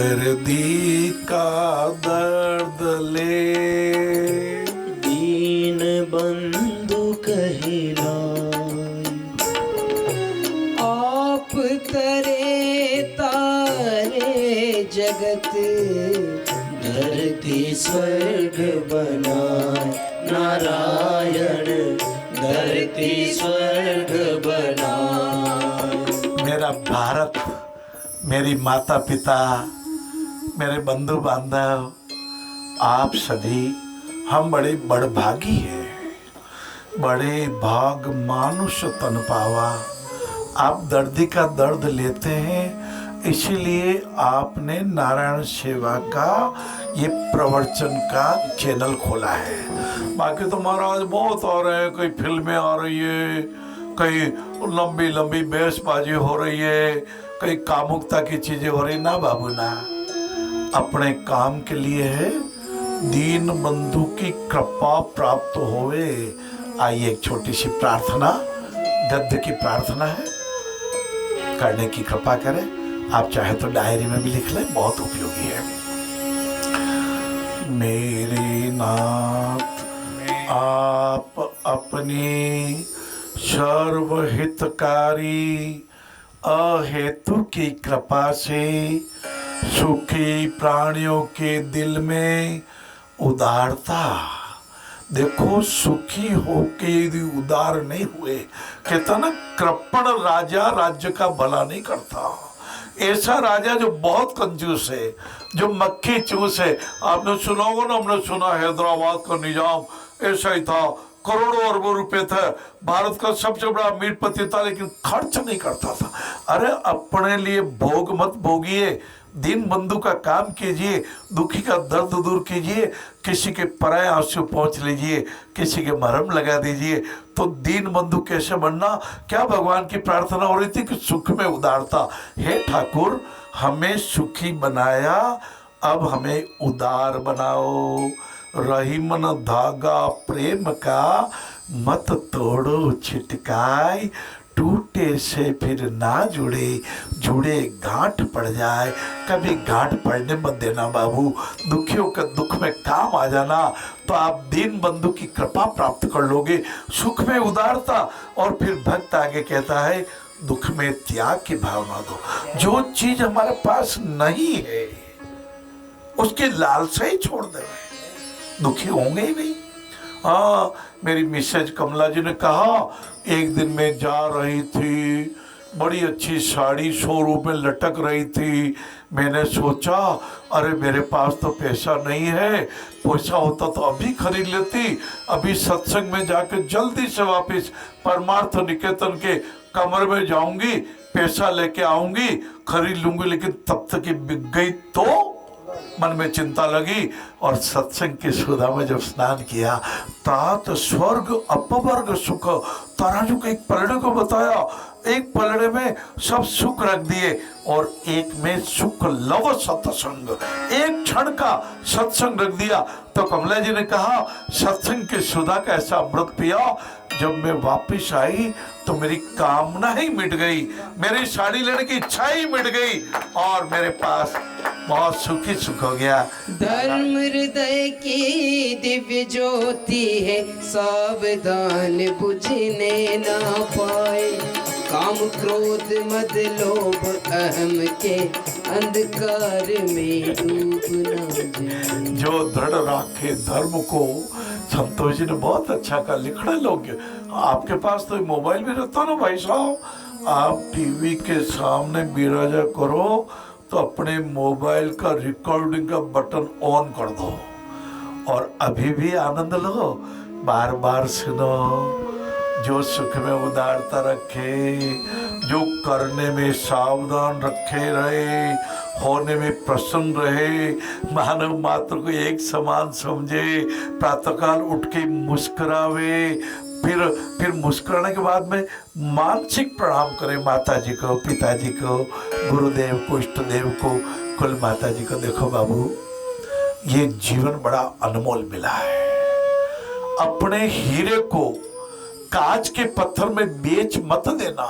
दर्दी का दर्द ले, दीन बंधु कहलाए। आप तरे तारे जगत, धरती स्वर्ग बनाए। नारायण धरती स्वर्ग बनाए। मेरा भारत, मेरी माता पिता, मेरे बंधु बांधव, आप सभी, हम बड़े बड़भागी हैं। बड़े भाग मानुष तन पावा। आप दर्दी का दर्द लेते हैं, इसीलिए आपने नारायण सेवा का ये प्रवचन का चैनल खोला है। बाकी तो महाराज बहुत आ रहे हैं, कई फिल्में आ रही है, कई लंबी लंबी बहसबाजी हो रही है, कई कामुकता की चीजें हो रही। ना बाबू ना, अपने काम के लिए है, दीन बंधु की कृपा प्राप्त होवे। आइए एक छोटी सी प्रार्थना, गद्य की प्रार्थना है, करने की कृपा करें। आप चाहे तो डायरी में भी लिख लें, बहुत उपयोगी है। मेरे नाथ, आप अपनी सर्वहितकारी अहेतु की कृपा से सुखी प्राणियों के दिल में उदारता, देखो सुखी होके यदि उदार नहीं हुए, कहता ना कृपण राजा राज्य का भला नहीं करता। ऐसा राजा जो बहुत कंजूस है, जो मक्खी चूस है। आपने सुना होगा ना, हमने सुना हैदराबाद का निजाम ऐसा ही था, करोड़ों अरबों रुपए थे, भारत का सबसे बड़ा अमीरपति था, लेकिन खर्च नहीं करता था। अरे अपने लिए भोग मत भोगिए, दीन बंधु का काम कीजिए, दुखी का दर्द दूर कीजिए, किसी के पराये आंसू पहुंच लीजिए, किसी के मरहम लगा दीजिए। तो दीन बंधु कैसे बनना? क्या भगवान की प्रार्थना हो रही थी कि सुख में उदारता। हे ठाकुर, हमें सुखी बनाया, अब हमें उदार बनाओ। रही मन धागा प्रेम का, मत तोड़ो छिटकाई। टूटे से फिर ना जुड़े, जुड़े गांठ पड़ जाए। कभी गांठ पड़ने मत देना बाबू, दुखियों का दुख में काम आ जाना, तो आप दीन बंधु की कृपा प्राप्त कर लोगे। सुख में उदारता। और फिर भक्त आगे कहता है, दुख में त्याग की भावना दो। जो चीज हमारे पास नहीं है उसकी लालसा ही छोड़ दे, दुखी होंगे ही नहीं। हाँ, मेरी मिसेज कमला जी ने कहा, एक दिन मैं जा रही थी, बड़ी अच्छी साड़ी शोरूम में लटक रही थी। मैंने सोचा, अरे मेरे पास तो पैसा नहीं है, पैसा होता तो अभी खरीद लेती। अभी सत्संग में जाकर जल्दी से वापस परमार्थ निकेतन के कमरे में जाऊंगी, पैसा लेके आऊंगी, खरीद लूंगी। लेकिन तब तक ये बिक गई तो मन में चिंता लगी। और सत्संग की सुधा में जब स्नान किया, तात स्वर्ग अपवर्ग सुख, तराजू के एक पलड़े को बताया, एक पलड़े में सब सुख रख दिए और एक में सुख लव सत्संग, एक क्षण का सत्संग रख दिया। तो कमला जी ने कहा, सत्संग की सुधा का ऐसा अमृत पिया, जब मैं वापिस आई तो मेरी कामना ही मिट गई, मेरी साड़ी लेने की इच्छा ही मिट गई और मेरे पास बहुत सुखी सुख हो गया। धर्म हृदय की दिव्य ज्योति है, सावधान बुझने ना पाए। काम क्रोध मद लोभ अहम के अंधकार में डूब ना जाए। जो दृढ़ राखे धर्म को, संतोष जी ने बहुत अच्छा का लिखना। लोग आपके पास तो मोबाइल भी रहता ना भाई साहब, आप टीवी के सामने बिराजा करो तो अपने मोबाइल का रिकॉर्डिंग का बटन ऑन कर दो और अभी भी आनंद लो, बार बार सुनो। जो सुख में उदारता रखे, जो करने में सावधान रखे रहे, होने में प्रसन्न रहे, मानव मात्र को एक समान समझे, प्रातःकाल उठ के मुस्कुरावे, फिर मुस्कुराने के बाद में मानसिक प्रणाम करें माता जी को, पिताजी को, गुरुदेव को, इष्ट देव को, कुल माता जी को। देखो बाबू, ये जीवन बड़ा अनमोल मिला है। अपने हीरे को कांच के पत्थर में बेच मत देना।